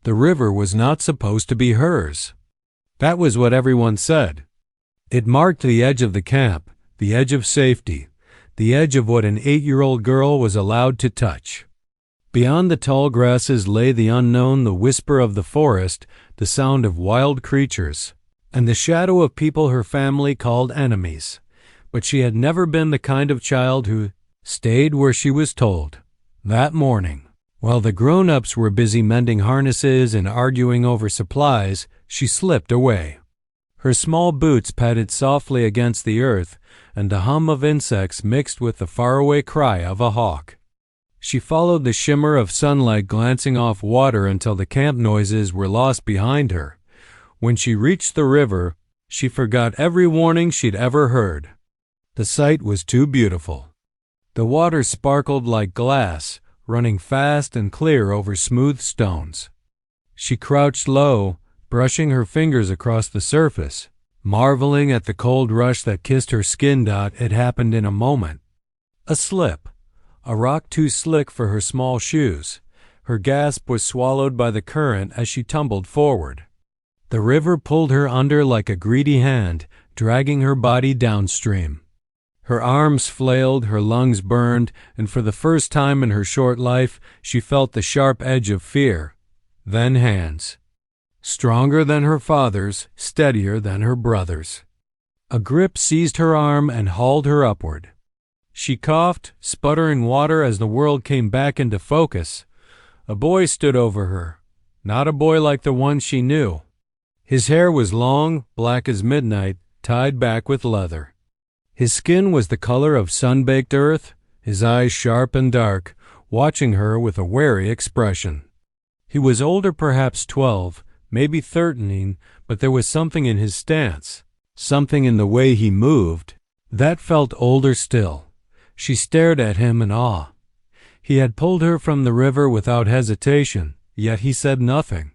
The river was not supposed to be hers. That was what everyone said. It marked the edge of the camp, the edge of safety, the edge of what an 8-year-old girl was allowed to touch. Beyond the tall grasses lay the unknown, the whisper of the forest, the sound of wild creatures, and the shadow of people her family called enemies. But she had never been the kind of child who stayed where she was told. That morning, while the grown-ups were busy mending harnesses and arguing over supplies, she slipped away. Her small boots padded softly against the earth, and the hum of insects mixed with the faraway cry of a hawk. She followed the shimmer of sunlight glancing off water until the camp noises were lost behind her. When she reached the river, she forgot every warning she'd ever heard. The sight was too beautiful. The water sparkled like glass, running fast and clear over smooth stones. She crouched low, brushing her fingers across the surface, marveling at the cold rush that kissed her skin. It happened in a moment. A slip, a rock too slick for her small shoes. Her gasp was swallowed by the current as she tumbled forward. The river pulled her under like a greedy hand, dragging her body downstream. Her arms flailed, her lungs burned, and for the first time in her short life, she felt the sharp edge of fear. Then hands. Stronger than her father's, steadier than her brother's. A grip seized her arm and hauled her upward. She coughed, sputtering water as the world came back into focus. A boy stood over her, not a boy like the one she knew. His hair was long, black as midnight, tied back with leather. His skin was the color of sun-baked earth, his eyes sharp and dark, watching her with a wary expression. He was older, perhaps 12, maybe 13, but there was something in his stance, something in the way he moved, that felt older still. She stared at him in awe. He had pulled her from the river without hesitation, yet he said nothing.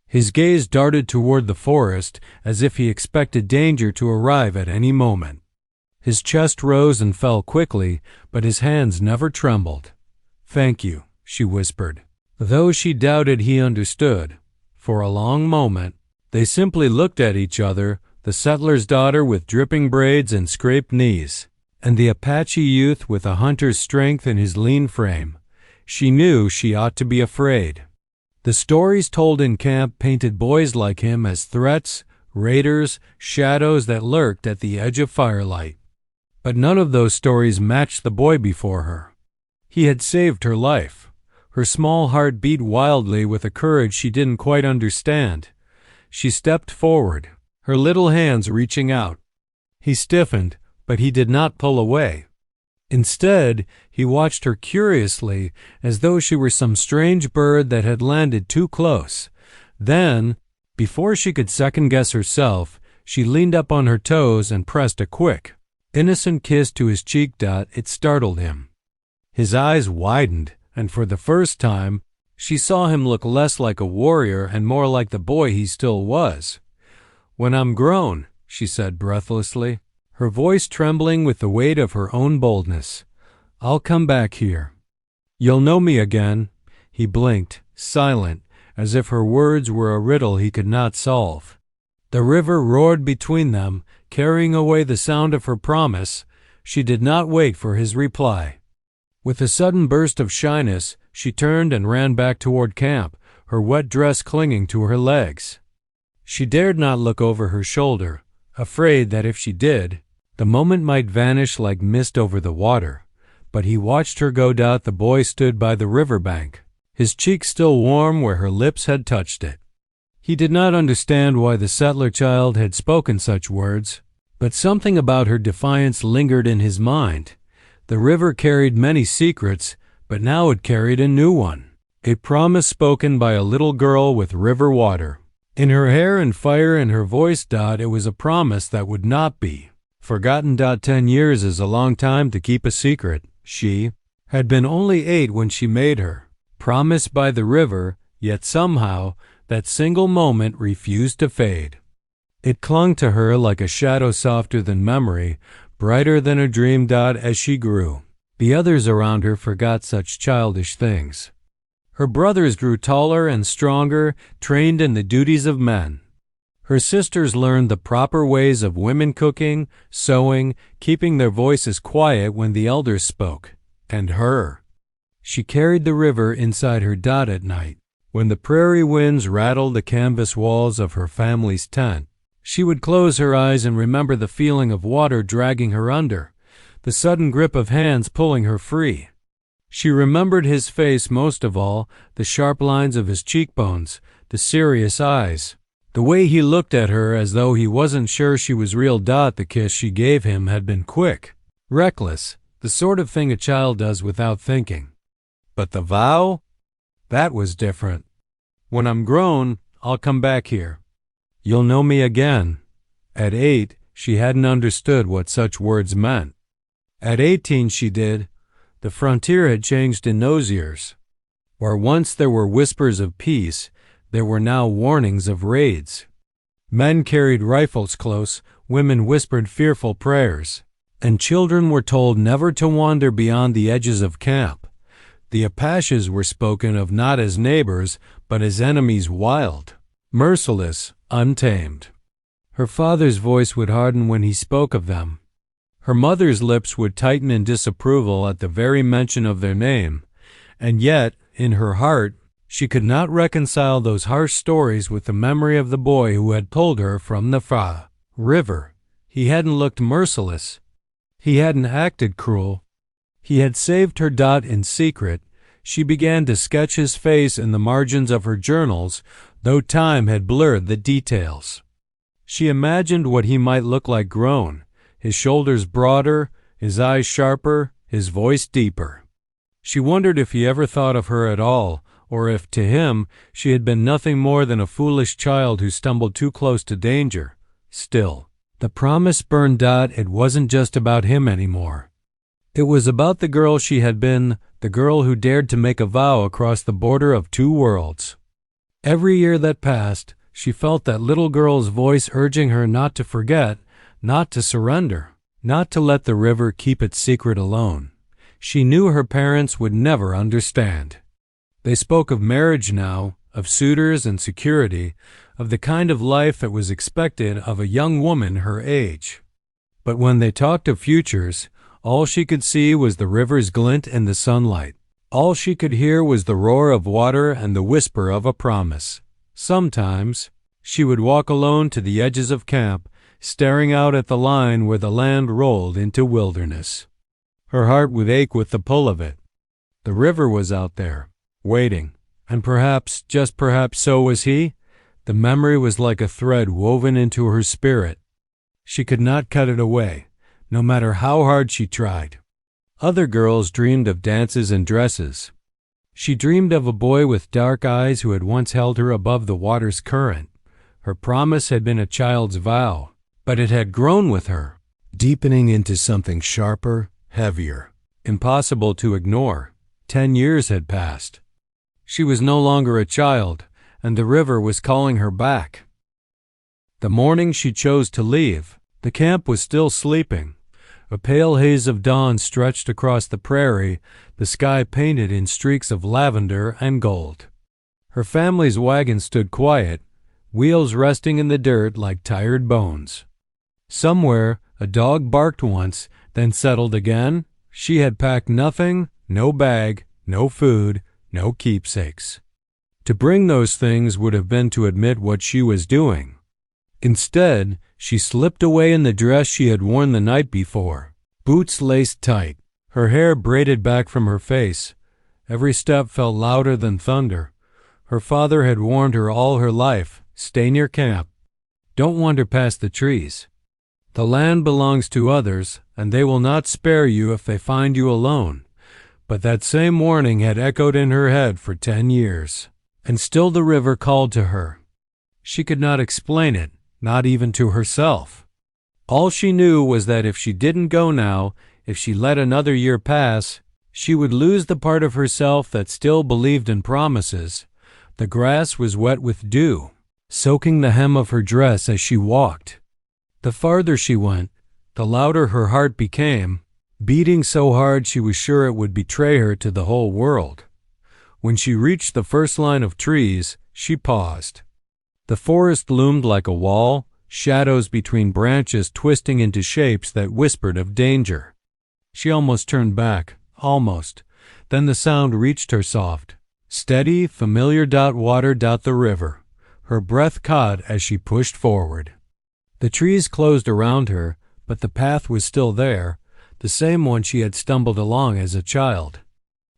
His gaze darted toward the forest as if he expected danger to arrive at any moment. His chest rose and fell quickly, but his hands never trembled. "Thank you," she whispered. Though she doubted he understood, for a long moment, they simply looked at each other, the settler's daughter with dripping braids and scraped knees, and the Apache youth with a hunter's strength in his lean frame. She knew she ought to be afraid. The stories told in camp painted boys like him as threats, raiders, shadows that lurked at the edge of firelight. But none of those stories matched the boy before her. He had saved her life. Her small heart beat wildly with a courage she didn't quite understand. She stepped forward, her little hands reaching out. He stiffened, but he did not pull away. Instead, he watched her curiously, as though she were some strange bird that had landed too close. Then, before she could second-guess herself, she leaned up on her toes and pressed a quick, innocent kiss to his cheek. It startled him. His eyes widened, and for the first time, she saw him look less like a warrior and more like the boy he still was. "When I'm grown," she said breathlessly, her voice trembling with the weight of her own boldness, "I'll come back here. You'll know me again." He blinked, silent, as if her words were a riddle he could not solve. The river roared between them, carrying away the sound of her promise. She did not wait for his reply. With a sudden burst of shyness, she turned and ran back toward camp, her wet dress clinging to her legs. She dared not look over her shoulder, afraid that if she did, the moment might vanish like mist over the water. But he watched her go. The boy stood by the riverbank, his cheek still warm where her lips had touched it. He did not understand why the settler child had spoken such words, but something about her defiance lingered in his mind. The river carried many secrets, but now it carried a new one, a promise spoken by a little girl with river water. In her hair and fire and her voice. It was a promise that would not be forgotten. 10 years is a long time to keep a secret. She had been only 8 when she made her promise by the river, yet somehow that single moment refused to fade. It clung to her like a shadow softer than memory, brighter than a dream. As she grew, the others around her forgot such childish things. Her brothers grew taller and stronger, trained in the duties of men. Her sisters learned the proper ways of women cooking, sewing, keeping their voices quiet when the elders spoke. And her. She carried the river inside her dot at night. When the prairie winds rattled the canvas walls of her family's tent, she would close her eyes and remember the feeling of water dragging her under, the sudden grip of hands pulling her free. She remembered his face most of all, the sharp lines of his cheekbones, the serious eyes. The way he looked at her as though he wasn't sure she was real. The kiss she gave him had been quick, reckless, the sort of thing a child does without thinking. But the vow? That was different. When I'm grown, I'll come back here. You'll know me again. At 8, she hadn't understood what such words meant. At 18, she did. The frontier had changed in those years. Where once there were whispers of peace, there were now warnings of raids. Men carried rifles close, women whispered fearful prayers, and children were told never to wander beyond the edges of camp. The Apaches were spoken of not as neighbors, but as enemies wild, merciless, untamed. Her father's voice would harden when he spoke of them. Her mother's lips would tighten in disapproval at the very mention of their name, and yet, in her heart, she could not reconcile those harsh stories with the memory of the boy who had told her from the river. He hadn't looked merciless. He hadn't acted cruel. He had saved her in secret. She began to sketch his face in the margins of her journals, though time had blurred the details. She imagined what he might look like grown, his shoulders broader, his eyes sharper, his voice deeper. She wondered if he ever thought of her at all, or if, to him, she had been nothing more than a foolish child who stumbled too close to danger. Still, the promise burned. It wasn't just about him anymore. It was about the girl she had been, the girl who dared to make a vow across the border of two worlds. Every year that passed, she felt that little girl's voice urging her not to forget, not to surrender, not to let the river keep its secret alone. She knew her parents would never understand. They spoke of marriage now, of suitors and security, of the kind of life that was expected of a young woman her age. But when they talked of futures, all she could see was the river's glint in the sunlight. All she could hear was the roar of water and the whisper of a promise. Sometimes, she would walk alone to the edges of camp, staring out at the line where the land rolled into wilderness. Her heart would ache with the pull of it. The river was out there, waiting, and perhaps, just perhaps so was he. The memory was like a thread woven into her spirit. She could not cut it away, no matter how hard she tried. Other girls dreamed of dances and dresses. She dreamed of a boy with dark eyes who had once held her above the water's current. Her promise had been a child's vow, but it had grown with her, deepening into something sharper, heavier, impossible to ignore. 10 years had passed. She was no longer a child, and the river was calling her back. The morning she chose to leave, the camp was still sleeping. A pale haze of dawn stretched across the prairie, the sky painted in streaks of lavender and gold. Her family's wagon stood quiet, wheels resting in the dirt like tired bones. Somewhere, a dog barked once, then settled again. She had packed nothing, no bag, no food, no keepsakes. To bring those things would have been to admit what she was doing. Instead, she slipped away in the dress she had worn the night before, boots laced tight, her hair braided back from her face. Every step felt louder than thunder. Her father had warned her all her life, stay near camp. Don't wander past the trees. The land belongs to others, and they will not spare you if they find you alone. But that same warning had echoed in her head for 10 years, and still the river called to her. She could not explain it, not even to herself. All she knew was that if she didn't go now, if she let another year pass, she would lose the part of herself that still believed in promises. The grass was wet with dew, soaking the hem of her dress as she walked. The farther she went, the louder her heart became, beating so hard she was sure it would betray her to the whole world. When she reached the first line of trees, she paused. The forest loomed like a wall, shadows between branches twisting into shapes that whispered of danger. She almost turned back, almost. Then the sound reached her soft, steady, familiar water the river. Her breath caught as she pushed forward. The trees closed around her, but the path was still there, the same one she had stumbled along as a child.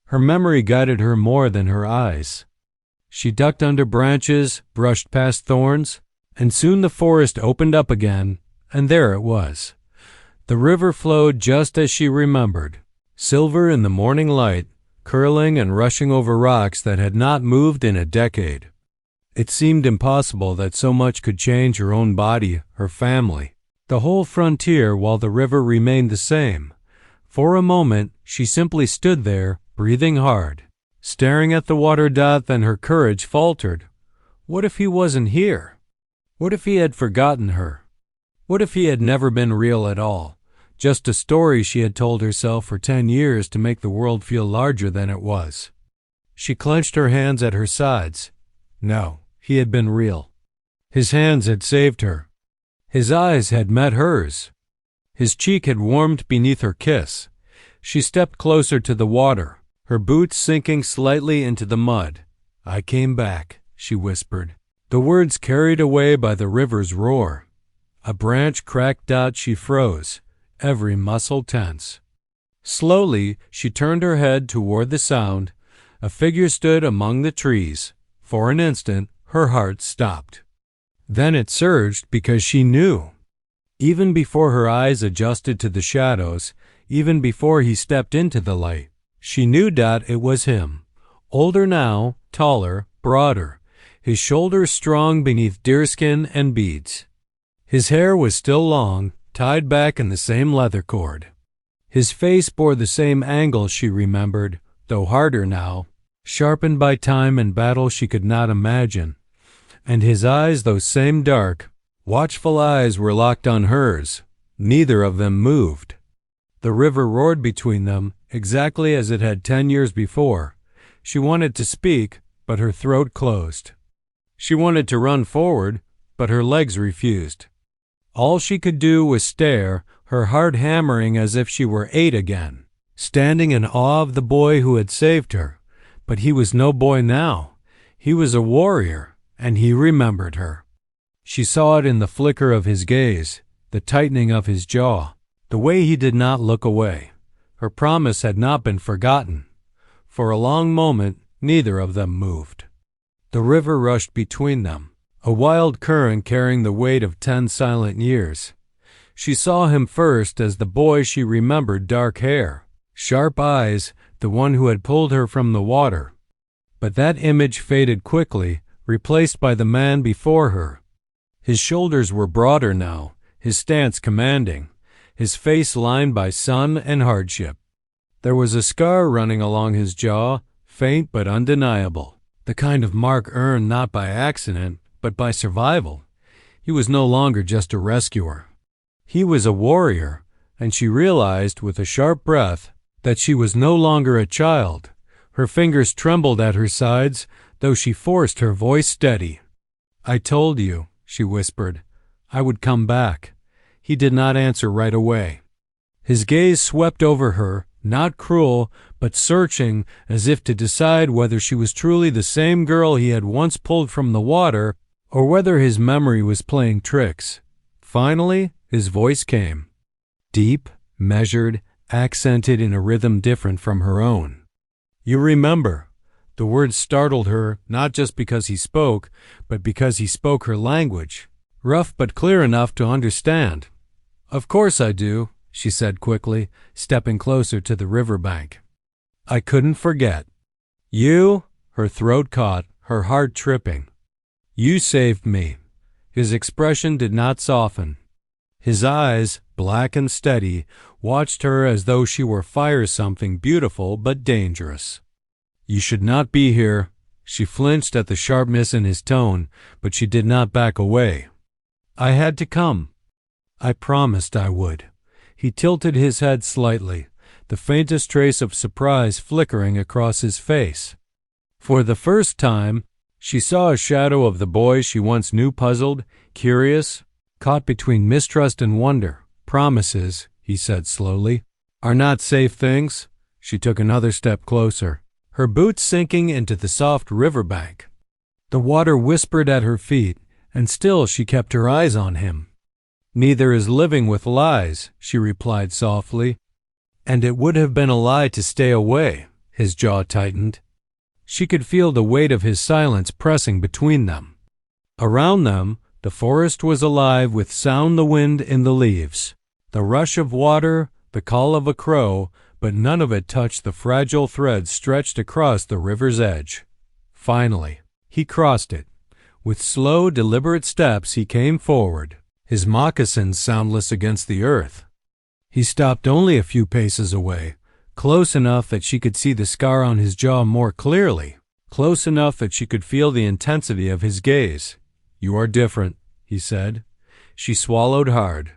Her memory guided her more than her eyes. She ducked under branches, brushed past thorns, and soon the forest opened up again, and there it was. The river flowed just as she remembered, silver in the morning light, curling and rushing over rocks that had not moved in a decade. It seemed impossible that so much could change her own body, her family, the whole frontier, while the river remained the same. For a moment, she simply stood there, breathing hard, staring at the water. Then her courage faltered. What if he wasn't here? What if he had forgotten her? What if he had never been real at all? Just a story she had told herself for 10 years to make the world feel larger than it was. She clenched her hands at her sides. No, he had been real. His hands had saved her. His eyes had met hers. His cheek had warmed beneath her kiss. She stepped closer to the water, her boots sinking slightly into the mud. "I came back," she whispered, the words carried away by the river's roar. A branch cracked. She froze, every muscle tense. Slowly, she turned her head toward the sound. A figure stood among the trees. For an instant, her heart stopped. Then it surged because she knew. Even before her eyes adjusted to the shadows, even before he stepped into the light, she knew that it was him. Older now, taller, broader, his shoulders strong beneath deerskin and beads. His hair was still long, tied back in the same leather cord. His face bore the same angle she remembered, though harder now, sharpened by time and battle she could not imagine. And his eyes, those same dark, watchful eyes, were locked on hers. Neither of them moved. The river roared between them, exactly as it had 10 years before. She wanted to speak, but her throat closed. She wanted to run forward, but her legs refused. All she could do was stare, her heart hammering as if she were 8 again, standing in awe of the boy who had saved her. But he was no boy now. He was a warrior, and he remembered her. She saw it in the flicker of his gaze, the tightening of his jaw, the way he did not look away. Her promise had not been forgotten. For a long moment, neither of them moved. The river rushed between them, a wild current carrying the weight of 10 silent years. She saw him first as the boy she remembered, dark hair, sharp eyes, the one who had pulled her from the water. But that image faded quickly, replaced by the man before her. His shoulders were broader now, his stance commanding, his face lined by sun and hardship. There was a scar running along his jaw, faint but undeniable, the kind of mark earned not by accident, but by survival. He was no longer just a rescuer. He was a warrior, and she realized with a sharp breath that she was no longer a child. Her fingers trembled at her sides, though she forced her voice steady. "I told you," she whispered, "I would come back." He did not answer right away. His gaze swept over her, not cruel, but searching, as if to decide whether she was truly the same girl he had once pulled from the water, or whether his memory was playing tricks. Finally, his voice came, deep, measured, accented in a rhythm different from her own. "You remember." The words startled her, not just because he spoke, but because he spoke her language, rough but clear enough to understand. "Of course I do," she said quickly, stepping closer to the riverbank. "I couldn't forget. You," her throat caught, her heart tripping. "You saved me." His expression did not soften. His eyes, black and steady, watched her as though she were fire, something beautiful but dangerous. "You should not be here." She flinched at the sharpness in his tone, but she did not back away. "I had to come. I promised I would." He tilted his head slightly, the faintest trace of surprise flickering across his face. For the first time, she saw a shadow of the boy she once knew, puzzled, curious, caught between mistrust and wonder. Promises, he said slowly, are not safe things. She took another step closer, her boots sinking into the soft riverbank. The water whispered at her feet, and still she kept her eyes on him. Neither is living with lies, she replied softly. And it would have been a lie to stay away. His jaw tightened. She could feel the weight of his silence pressing between them. Around them, the forest was alive with sound, the wind in the leaves, the rush of water, the call of a crow, but none of it touched the fragile thread stretched across the river's edge. Finally, he crossed it. With slow, deliberate steps he came forward, his moccasins soundless against the earth. He stopped only a few paces away, close enough that she could see the scar on his jaw more clearly, close enough that she could feel the intensity of his gaze. "You are different," he said. She swallowed hard.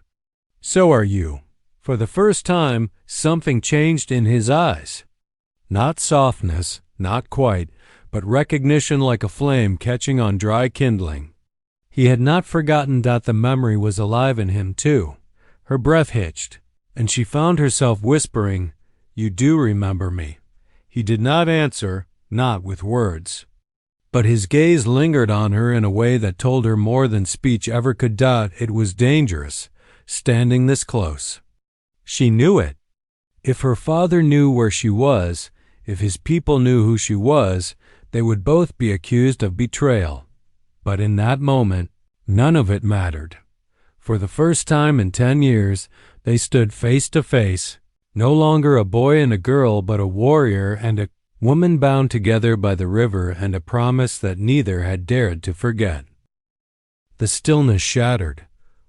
"So are you." For the first time, something changed in his eyes. Not softness, not quite, but recognition, like a flame catching on dry kindling. He had not forgotten that the memory was alive in him, too. Her breath hitched, and she found herself whispering, "You do remember me." He did not answer, not with words. But his gaze lingered on her in a way that told her more than speech ever could. It was dangerous, standing this close. She knew it. If her father knew where she was, if his people knew who she was, they would both be accused of betrayal. But in that moment, none of it mattered. For the first time in 10 years, they stood face to face, no longer a boy and a girl, but a warrior and a woman bound together by the river and a promise that neither had dared to forget. The stillness shattered.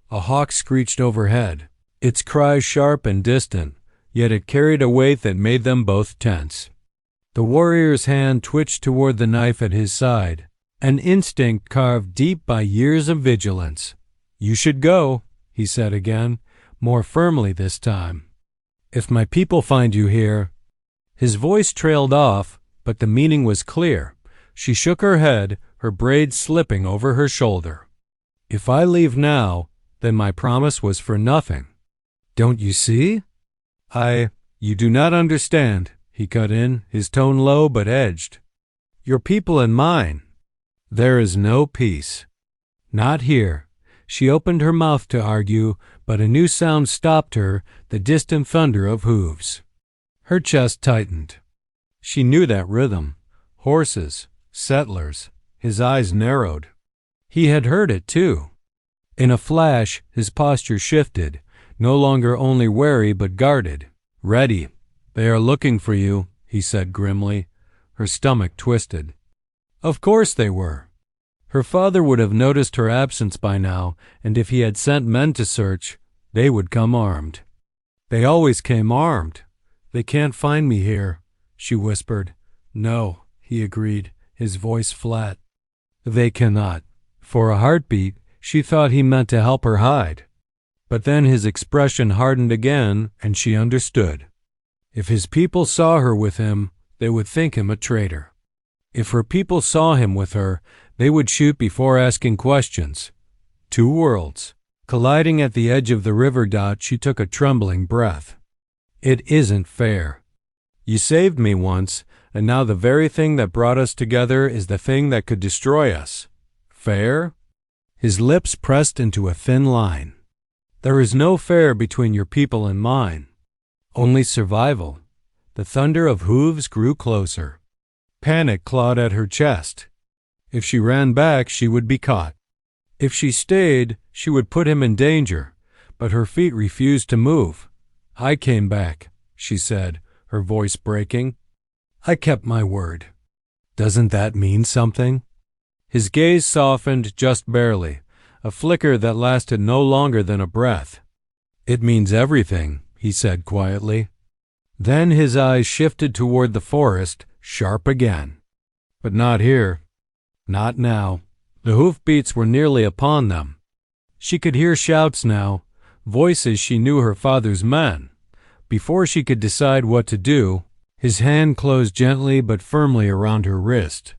A hawk screeched overhead, its cry sharp and distant, yet it carried a weight that made them both tense. The warrior's hand twitched toward the knife at his side, an instinct carved deep by years of vigilance. "You should go," he said again, more firmly this time. "If my people find you here—" His voice trailed off, but the meaning was clear. She shook her head, her braids slipping over her shoulder. "If I leave now, then my promise was for nothing. Don't you see?" You do not understand," he cut in, his tone low but edged. "Your people and mine. There is no peace. Not here." She opened her mouth to argue, but a new sound stopped her, the distant thunder of hooves. Her chest tightened. She knew that rhythm. Horses, settlers. His eyes narrowed. He had heard it too. In a flash, his posture shifted, no longer only wary but guarded. "Ready. They are looking for you," he said grimly. Her stomach twisted. Of course they were. Her father would have noticed her absence by now, and if he had sent men to search, they would come armed. "They always came armed. They can't find me here," she whispered. "No," he agreed, his voice flat. "They cannot." For a heartbeat, she thought he meant to help her hide. But then his expression hardened again, and she understood. If his people saw her with him, they would think him a traitor. If her people saw him with her, they would shoot before asking questions. Two worlds, colliding at the edge of the river. She took a trembling breath. "It isn't fair. You saved me once, and now the very thing that brought us together is the thing that could destroy us. Fair?" His lips pressed into a thin line. "There is no fair between your people and mine. Only survival." The thunder of hooves grew closer. Panic clawed at her chest. If she ran back, she would be caught. If she stayed, she would put him in danger, but her feet refused to move. "I came back," she said, her voice breaking. "I kept my word. Doesn't that mean something?" His gaze softened just barely, a flicker that lasted no longer than a breath. "It means everything," he said quietly. Then his eyes shifted toward the forest, sharp again. But not here. Not now. The hoofbeats were nearly upon them. She could hear shouts now, voices she knew her father's men. Before she could decide what to do, His hand closed gently but firmly around her wrist.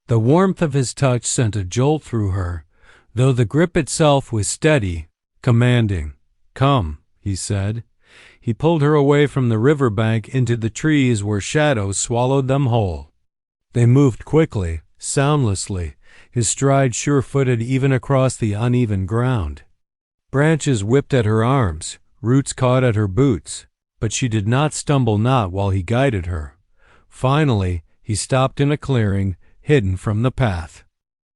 The warmth of his touch sent a jolt through her, though the grip itself was steady, commanding. "Come," he said. He pulled her away from the riverbank into the trees where shadows swallowed them whole. They moved quickly, soundlessly, his stride sure-footed even across the uneven ground. Branches whipped at her arms, roots caught at her boots, but she did not stumble while he guided her. Finally, he stopped in a clearing, hidden from the path.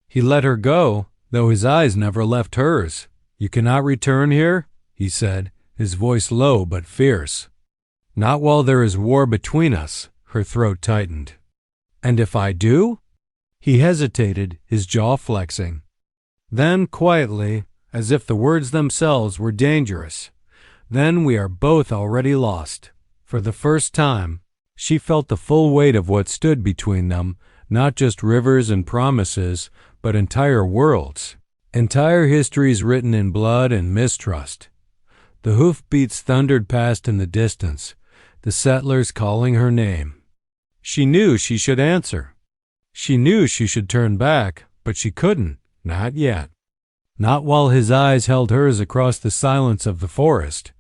He let her go, though his eyes never left hers. "You cannot return here?" he said, his voice low but fierce. "Not while there is war between us." Her throat tightened. "And if I do?" He hesitated, his jaw flexing. Then, quietly, as if the words themselves were dangerous, "Then we are both already lost." For the first time, she felt the full weight of what stood between them, not just rivers and promises, but entire worlds, entire histories written in blood and mistrust. The hoofbeats thundered past in the distance, the settlers calling her name. She knew she should answer. She knew she should turn back, but she couldn't, not yet. Not while his eyes held hers across the silence of the forest.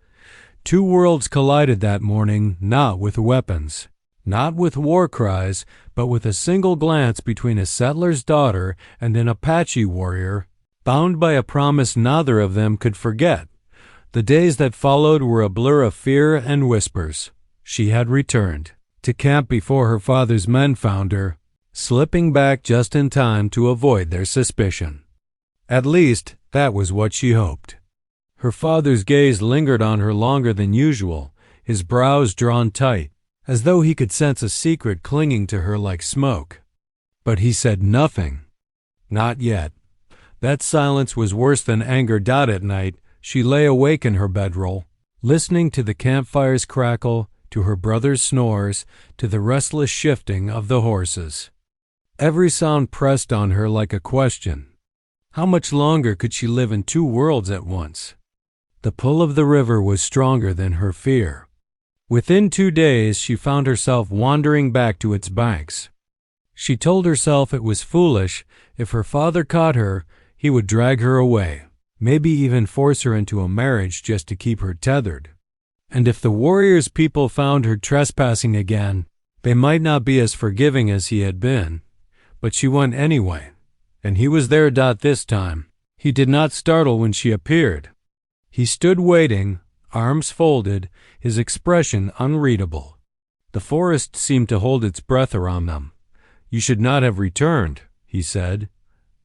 Two worlds collided that morning, not with weapons, not with war cries, but with a single glance between a settler's daughter and an Apache warrior, bound by a promise neither of them could forget. The days that followed were a blur of fear and whispers. She had returned to camp before her father's men found her, slipping back just in time to avoid their suspicion. At least, that was what she hoped. Her father's gaze lingered on her longer than usual, his brows drawn tight, as though he could sense a secret clinging to her like smoke. But he said nothing. Not yet. That silence was worse than anger. At night, she lay awake in her bedroll, listening to the campfire's crackle, to her brother's snores, to the restless shifting of the horses. Every sound pressed on her like a question. How much longer could she live in two worlds at once? The pull of the river was stronger than her fear. Within 2 days, she found herself wandering back to its banks. She told herself it was foolish. If her father caught her, he would drag her away, maybe even force her into a marriage just to keep her tethered. And if the warrior's people found her trespassing again, they might not be as forgiving as he had been. But she went anyway, and he was there. This time, he did not startle when she appeared. He stood waiting, arms folded, his expression unreadable. The forest seemed to hold its breath around them. "You should not have returned," he said.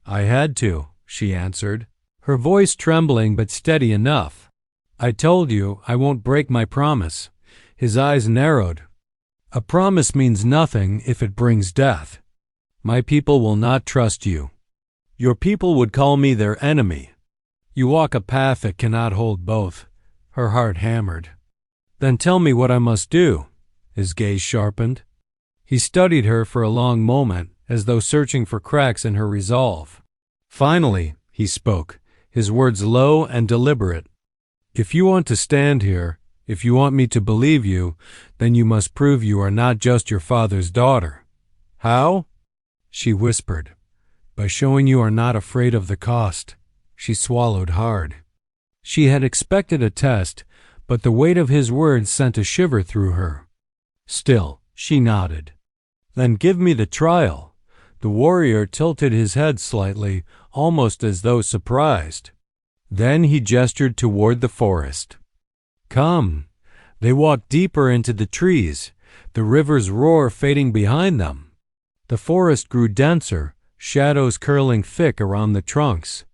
"I had to," she answered, her voice trembling but steady enough. "I told you I won't break my promise." His eyes narrowed. "A promise means nothing if it brings death. My people will not trust you. Your people would call me their enemy. You walk a path that cannot hold both." Her heart hammered. "Then tell me what I must do." His gaze sharpened. He studied her for a long moment, as though searching for cracks in her resolve. Finally, he spoke, his words low and deliberate. "If you want to stand here, if you want me to believe you, then you must prove you are not just your father's daughter." "How?" she whispered. "By showing you are not afraid of the cost." She swallowed hard. She had expected a test, but the weight of his words sent a shiver through her. Still, she nodded. "Then give me the trial." The warrior tilted his head slightly, almost as though surprised. Then he gestured toward the forest. "Come." They walked deeper into the trees, the river's roar fading behind them. The forest grew denser, shadows curling thick around the trunks.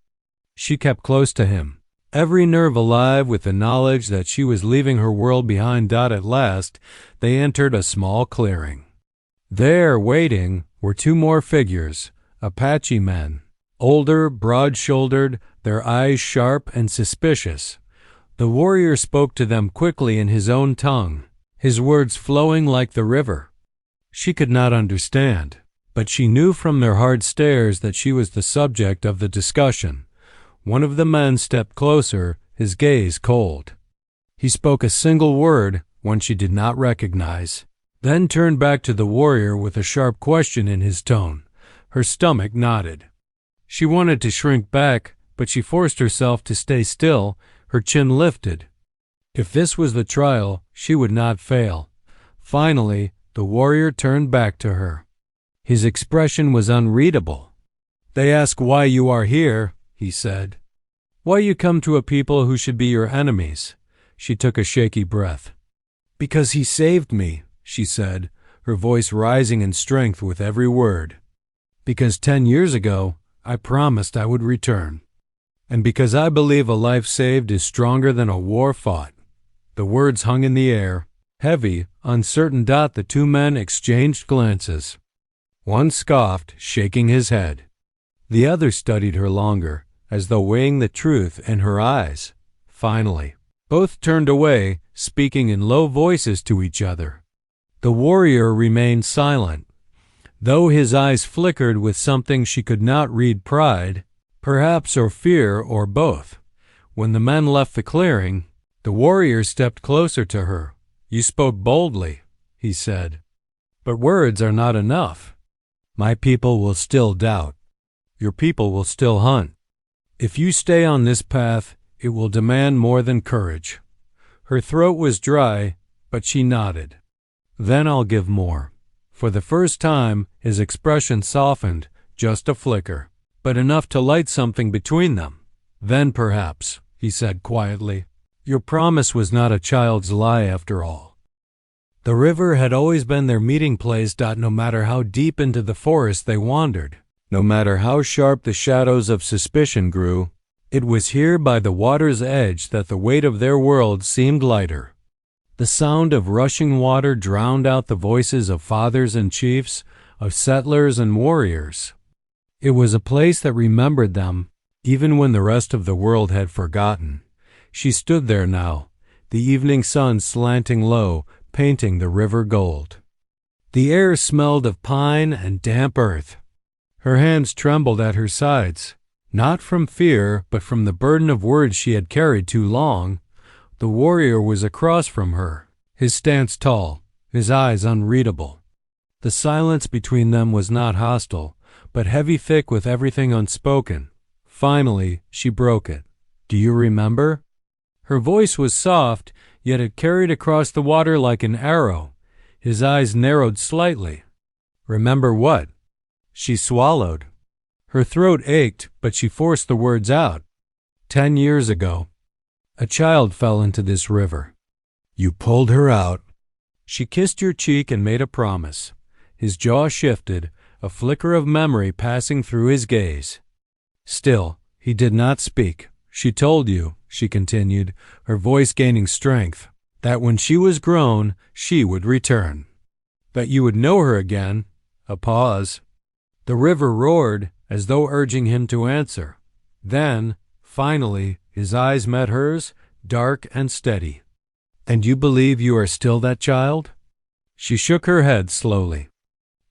She kept close to him, every nerve alive with the knowledge that she was leaving her world behind. At last, they entered a small clearing. There, waiting, were 2 more figures, Apache men, older, broad-shouldered, their eyes sharp and suspicious. The warrior spoke to them quickly in his own tongue, his words flowing like the river. She could not understand, but she knew from their hard stares that she was the subject of the discussion. One of the men stepped closer, his gaze cold. He spoke a single word, one she did not recognize. then turned back to the warrior with a sharp question in his tone. Her stomach knotted. She wanted to shrink back, but she forced herself to stay still, her chin lifted. If this was the trial, she would not fail. Finally, the warrior turned back to her. His expression was unreadable. "They ask why you are here," he said. "Why you come to a people who should be your enemies?" She took a shaky breath. "Because he saved me," she said, her voice rising in strength with every word. "Because 10 years ago, I promised I would return. And because I believe a life saved is stronger than a war fought." The words hung in the air. Heavy, uncertain. The two men exchanged glances. One scoffed, shaking his head. The other studied her longer, as though weighing the truth in her eyes. Finally, both turned away, speaking in low voices to each other. The warrior remained silent, though his eyes flickered with something she could not read: pride, perhaps, or fear, or both. When the men left the clearing, the warrior stepped closer to her. "You spoke boldly," he said. "But words are not enough. My people will still doubt. Your people will still hunt. If you stay on this path, it will demand more than courage." Her throat was dry, but she nodded. "Then I'll give more." For the first time, his expression softened, just a flicker, but enough to light something between them. "Then perhaps," he said quietly, "your promise was not a child's lie after all." The river had always been their meeting place. No matter how deep into the forest they wandered, no matter how sharp the shadows of suspicion grew, it was here by the water's edge that the weight of their world seemed lighter. The sound of rushing water drowned out the voices of fathers and chiefs, of settlers and warriors. It was a place that remembered them, even when the rest of the world had forgotten. She stood there now, the evening sun slanting low, painting the river gold. The air smelled of pine and damp earth. Her hands trembled at her sides, not from fear, but from the burden of words she had carried too long. The warrior was across from her, his stance tall, his eyes unreadable. The silence between them was not hostile, but heavy, thick with everything unspoken. Finally, she broke it. "Do you remember?" Her voice was soft, yet it carried across the water like an arrow. His eyes narrowed slightly. "Remember what?" She swallowed. Her throat ached, but she forced the words out. 10 years ago, a child fell into this river. You pulled her out. She kissed your cheek and made a promise. His jaw shifted, a flicker of memory passing through his gaze. Still, he did not speak. "She told you," she continued, her voice gaining strength, "that when she was grown, she would return. That you would know her again." A pause. The river roared, as though urging him to answer. Then, finally, his eyes met hers, dark and steady. "And you believe you are still that child?" She shook her head slowly.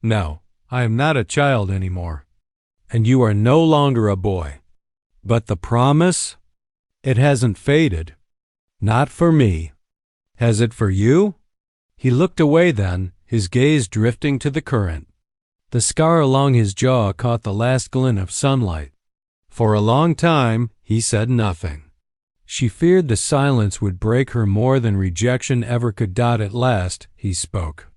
"No, I am not a child anymore. And you are no longer a boy. But the promise? It hasn't faded. Not for me. Has it for you?" He looked away then, his gaze drifting to the current. The scar along his jaw caught the last glint of sunlight. For a long time, he said nothing. She feared the silence would break her more than rejection ever could. At last, he spoke.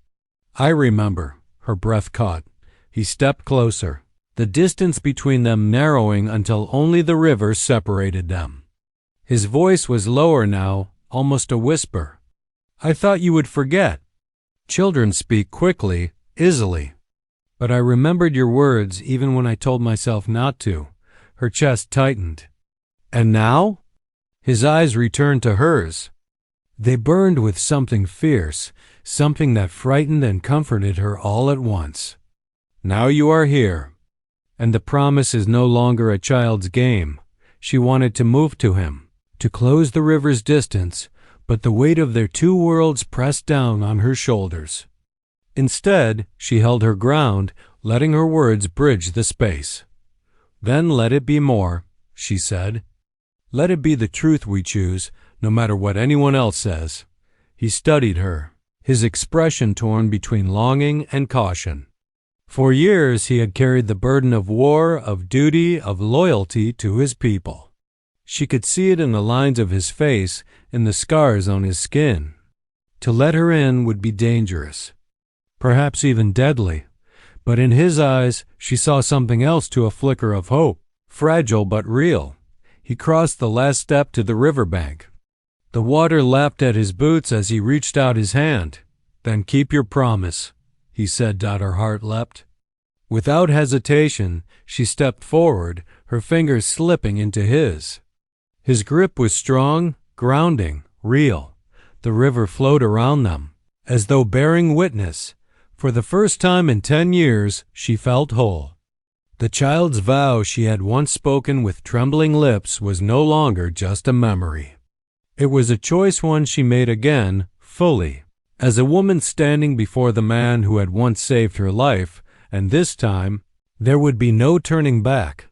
"I remember." Her breath caught. He stepped closer, the distance between them narrowing until only the river separated them. His voice was lower now, almost a whisper. "I thought you would forget. Children speak quickly, easily. But I remembered your words even when I told myself not to." Her chest tightened. "And now?" His eyes returned to hers. They burned with something fierce, something that frightened and comforted her all at once. "Now you are here. And the promise is no longer a child's game." She wanted to move to him, to close the river's distance, but the weight of their two worlds pressed down on her shoulders. Instead, she held her ground, letting her words bridge the space. "Then let it be more," she said. "Let it be the truth we choose, no matter what anyone else says." He studied her. his expression torn between longing and caution. For years he had carried the burden of war, of duty, of loyalty to his people. She could see it in the lines of his face, in the scars on his skin. To let her in would be dangerous, perhaps even deadly, but in his eyes she saw something else, to a flicker of hope, fragile but real. He crossed the last step to the riverbank. The water lapped at his boots as he reached out his hand. "Then keep your promise," he said. Her heart leapt. Without hesitation, she stepped forward, her fingers slipping into his. His grip was strong, grounding, real. The river flowed around them, as though bearing witness. For the first time in 10 years, she felt whole. The child's vow she had once spoken with trembling lips was no longer just a memory. It was a choice, one she made again, fully, as a woman standing before the man who had once saved her life, and this time there would be no turning back.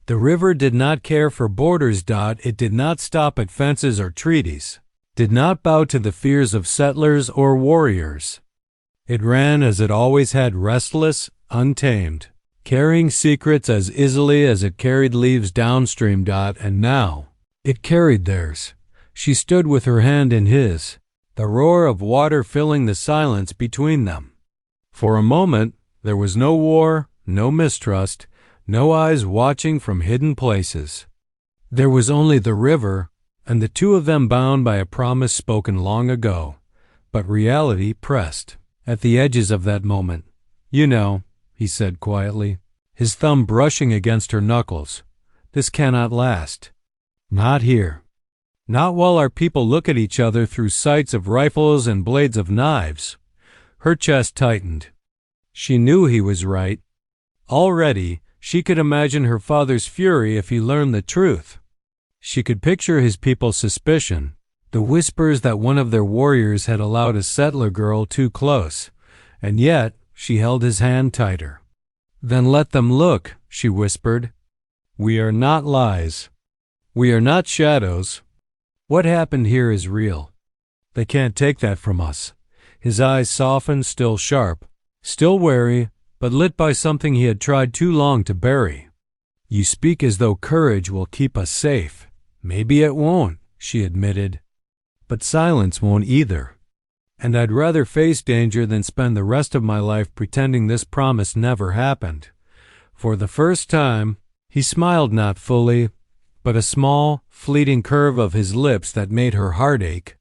The river did not care for borders. It did not stop at fences or treaties, did not bow to the fears of settlers or warriors. It ran as it always had, restless, untamed, carrying secrets as easily as it carried leaves downstream. And now it carried theirs. She stood with her hand in his, the roar of water filling the silence between them. For a moment there was no war, no mistrust, no eyes watching from hidden places. There was only the river, and the two of them bound by a promise spoken long ago. But reality pressed at the edges of that moment. "You know," he said quietly, his thumb brushing against her knuckles, "this cannot last. Not here. Not while our people look at each other through sights of rifles and blades of knives." Her chest tightened. She knew he was right. Already, she could imagine her father's fury if he learned the truth. She could picture his people's suspicion, the whispers that one of their warriors had allowed a settler girl too close, and yet she held his hand tighter. "Then let them look," she whispered. "We are not lies. We are not shadows. What happened here is real. They can't take that from us." His eyes softened, still sharp, still wary, but lit by something he had tried too long to bury. "You speak as though courage will keep us safe. Maybe it won't," she admitted. "But silence won't either. And I'd rather face danger than spend the rest of my life pretending this promise never happened." For the first time, he smiled, not fully, but a small, fleeting curve of his lips that made her heart ache.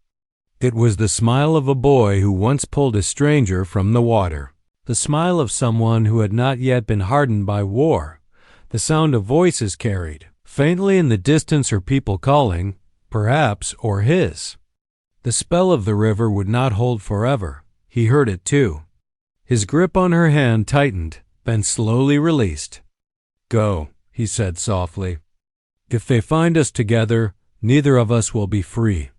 It was the smile of a boy who once pulled a stranger from the water, the smile of someone who had not yet been hardened by war. The sound of voices carried, faintly in the distance, her people calling, perhaps, or his. The spell of the river would not hold forever. He heard it too. His grip on her hand tightened, then slowly released. "Go," he said softly. "If they find us together, neither of us will be free."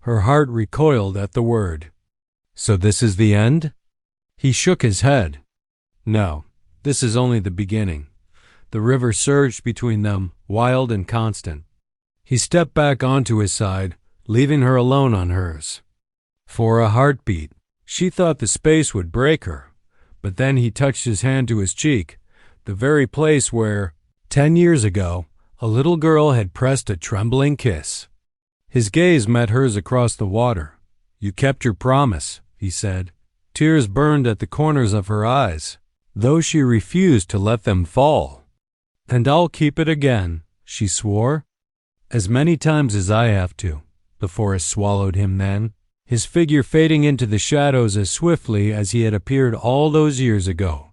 Her heart recoiled at the word. "So this is the end?" He shook his head. "No, this is only the beginning." The river surged between them, wild and constant. He stepped back onto his side, leaving her alone on hers. For a heartbeat, she thought the space would break her. But then he touched his hand to his cheek, the very place where, 10 years ago, a little girl had pressed a trembling kiss. His gaze met hers across the water. "You kept your promise," he said. Tears burned at the corners of her eyes, though she refused to let them fall. "And I'll keep it again," she swore. "As many times as I have to." The forest swallowed him then, his figure fading into the shadows as swiftly as he had appeared all those years ago.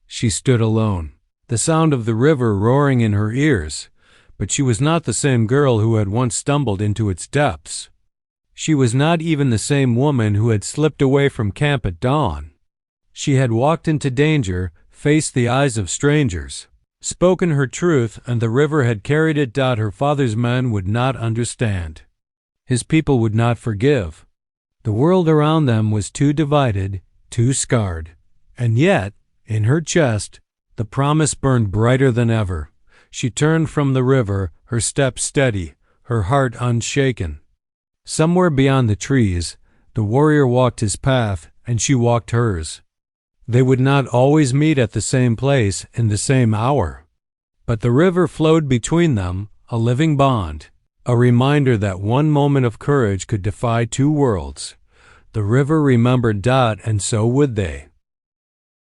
She stood alone, the sound of the river roaring in her ears, but she was not the same girl who had once stumbled into its depths. She was not even the same woman who had slipped away from camp at dawn. She had walked into danger, faced the eyes of strangers, spoken her truth, and the river had carried it. Her father's men would not understand. His people would not forgive. The world around them was too divided, too scarred. And yet, in her chest, the promise burned brighter than ever. She turned from the river, her step steady, her heart unshaken. Somewhere beyond the trees, the warrior walked his path, and she walked hers. They would not always meet at the same place in the same hour, but the river flowed between them, a living bond, a reminder that one moment of courage could defy two worlds. The river remembered Dot, and so would they.